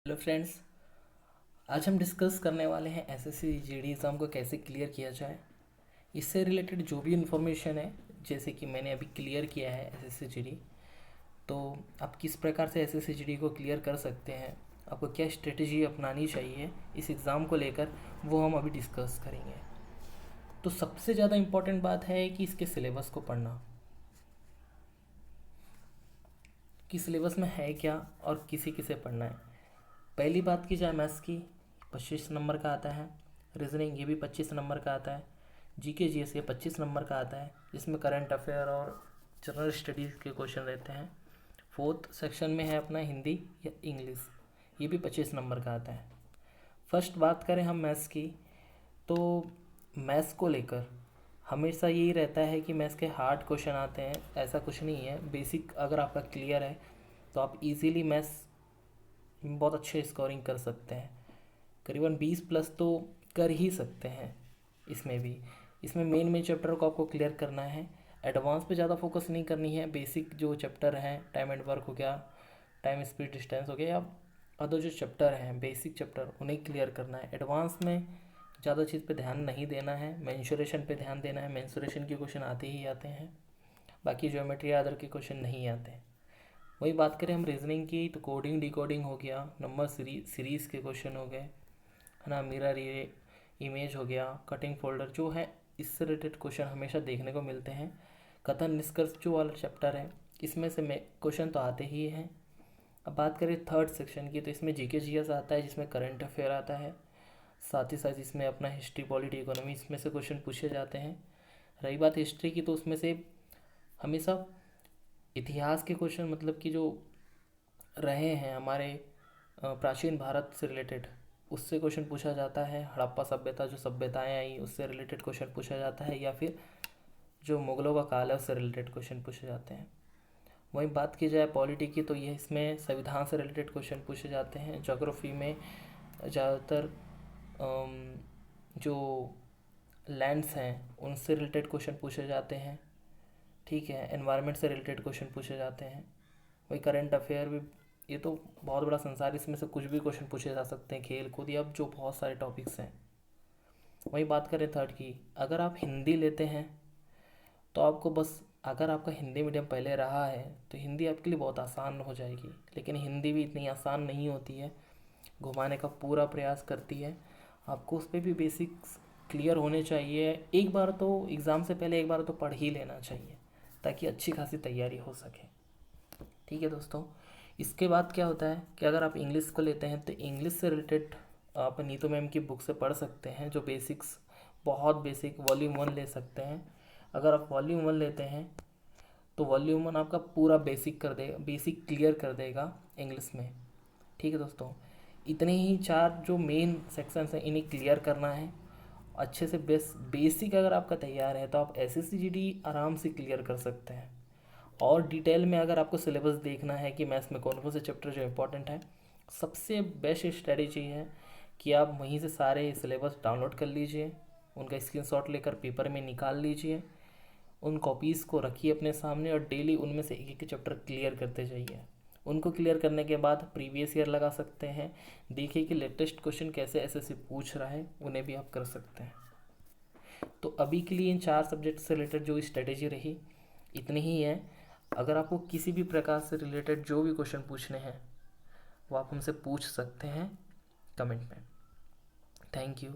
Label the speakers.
Speaker 1: Hello friends. आज हम discuss करने वाले हैं एसएससी जीडी एग्ज़ाम को कैसे क्लियर किया जाए। इससे रिलेटेड जो भी इन्फॉर्मेशन है, जैसे कि मैंने अभी क्लियर किया है एसएससी जीडी, तो आप किस प्रकार से एसएससी जीडी को क्लियर कर सकते हैं, आपको क्या स्ट्रेटजी अपनानी चाहिए इस एग्ज़ाम को लेकर, वो हम अभी डिस्कस करेंगे। तो सबसे ज़्यादा इम्पोर्टेंट बात है कि इसके सिलेबस को पढ़ना, कि सिलेबस में है क्या और किसे किसे पढ़ना है। पहली बात की जाए मैथ्स की, 25 नंबर का आता है। रीजनिंग ये भी 25 नंबर का आता है। जीके जीएस ये 25 नंबर का आता है, जिसमें करंट अफेयर और जनरल स्टडीज़ के क्वेश्चन रहते हैं। फोर्थ सेक्शन में है अपना हिंदी या इंग्लिश, ये भी 25 नंबर का आता है। फर्स्ट बात करें हम मैथ्स की, तो मैथ्स को लेकर हमेशा यही रहता है कि मैथ्स के हार्ड क्वेश्चन आते हैं, ऐसा कुछ नहीं है। बेसिक अगर आपका क्लियर है तो आप इजीली मैथ्स बहुत अच्छे स्कोरिंग कर सकते हैं। करीबन 20 प्लस तो कर ही सकते हैं। इसमें भी इसमें मेन चैप्टर को आपको क्लियर करना है, एडवांस पे ज़्यादा फोकस नहीं करनी है। बेसिक जो चैप्टर हैं, टाइम एंड वर्क हो गया, टाइम स्पीड डिस्टेंस हो गया, या अदर जो चैप्टर हैं बेसिक चैप्टर, उन्हें क्लियर करना है। एडवांस में ज़्यादा चीज़ पे ध्यान नहीं देना है, मेंसुरेशन पे ध्यान देना है। मेंसुरेशन के क्वेश्चन आते ही आते हैं, बाकी ज्योमेट्री अदर के क्वेश्चन नहीं आते हैं। वही बात करें हम रीजनिंग की, तो कोडिंग डिकोडिंग हो गया, नंबर सीरीज़ के क्वेश्चन हो गए, है ना, मिरर ये इमेज हो गया, कटिंग फोल्डर जो है, इससे रिलेटेड क्वेश्चन हमेशा देखने को मिलते हैं। कथन निष्कर्ष जो वाला चैप्टर है, इसमें से में क्वेश्चन तो आते ही हैं। अब बात करें थर्ड सेक्शन की, तो इसमें जीके जीएस आता है, जिसमें करंट अफेयर आता है। साथ ही साथ इसमें अपना हिस्ट्री पॉलिटी इकोनॉमी, इसमें से क्वेश्चन पूछे जाते हैं। रही बात हिस्ट्री की, तो उसमें से हमेशा इतिहास के क्वेश्चन, मतलब कि जो रहे हैं हमारे प्राचीन भारत से रिलेटेड, उससे क्वेश्चन पूछा जाता है। हड़प्पा सभ्यता, जो सभ्यताएं आई, उससे रिलेटेड क्वेश्चन पूछा जाता है, या फिर जो मुगलों का काल है उससे रिलेटेड क्वेश्चन पूछे जाते हैं। वहीं बात की जाए पॉलिटी की, तो ये इसमें संविधान से रिलेटेड क्वेश्चन पूछे जाते हैं। ज्योग्राफी में ज़्यादातर जो लैंड्स हैं उनसे रिलेटेड क्वेश्चन पूछे जाते हैं। ठीक है, एनवायरनमेंट से रिलेटेड क्वेश्चन पूछे जाते हैं। वही करंट अफेयर भी, ये तो बहुत बड़ा संसार, इसमें से कुछ भी क्वेश्चन पूछे जा सकते हैं, खेल कूद या अब जो बहुत सारे टॉपिक्स हैं। वही बात करें थर्ड की, अगर आप हिंदी लेते हैं तो आपको बस, अगर आपका हिंदी मीडियम पहले रहा है तो हिंदी आपके लिए बहुत आसान हो जाएगी। लेकिन हिंदी भी इतनी आसान नहीं होती है, घुमाने का पूरा प्रयास करती है। आपको उस पर भी बेसिक्स क्लियर होने चाहिए। एक बार तो एग्ज़ाम से पहले एक बार तो पढ़ ही लेना चाहिए, ताकि अच्छी खासी तैयारी हो सके। ठीक है दोस्तों, इसके बाद क्या होता है कि अगर आप इंग्लिश को लेते हैं तो इंग्लिश से रिलेटेड आप नीतू मैम की बुक से पढ़ सकते हैं। जो बेसिक्स, बहुत बेसिक, वॉल्यूम 1 ले सकते हैं। अगर आप वॉल्यूम 1 लेते हैं तो वॉल्यूम 1 आपका पूरा बेसिक कर देगा, बेसिक क्लियर कर देगा इंग्लिश में। ठीक है दोस्तों, इतने ही 4 जो मेन सेक्शंस हैं, इन्हें क्लियर करना है अच्छे से। बेसिक अगर आपका तैयार है तो आप एसएससी जीडी आराम से क्लियर कर सकते हैं। और डिटेल में अगर आपको सिलेबस देखना है कि मैथ्स में कौन कौन से चैप्टर जो इंपॉर्टेंट है, सबसे बेस्ट स्ट्रेटेजी है कि आप वहीं से सारे सिलेबस डाउनलोड कर लीजिए, उनका स्क्रीनशॉट लेकर पेपर में निकाल लीजिए, उन कॉपीज़ को रखिए अपने सामने और डेली उनमें से एक एक चैप्टर क्लियर करते जाइए। उनको क्लियर करने के बाद प्रीवियस ईयर लगा सकते हैं, देखिए कि लेटेस्ट क्वेश्चन कैसे एसएससी पूछ रहा है, उन्हें भी आप कर सकते हैं। तो अभी के लिए इन 4 सब्जेक्ट से रिलेटेड जो स्ट्रेटेजी रही, इतनी ही है। अगर आपको किसी भी प्रकार से रिलेटेड जो भी क्वेश्चन पूछने हैं, वो आप हमसे पूछ सकते हैं कमेंट में। Thank you.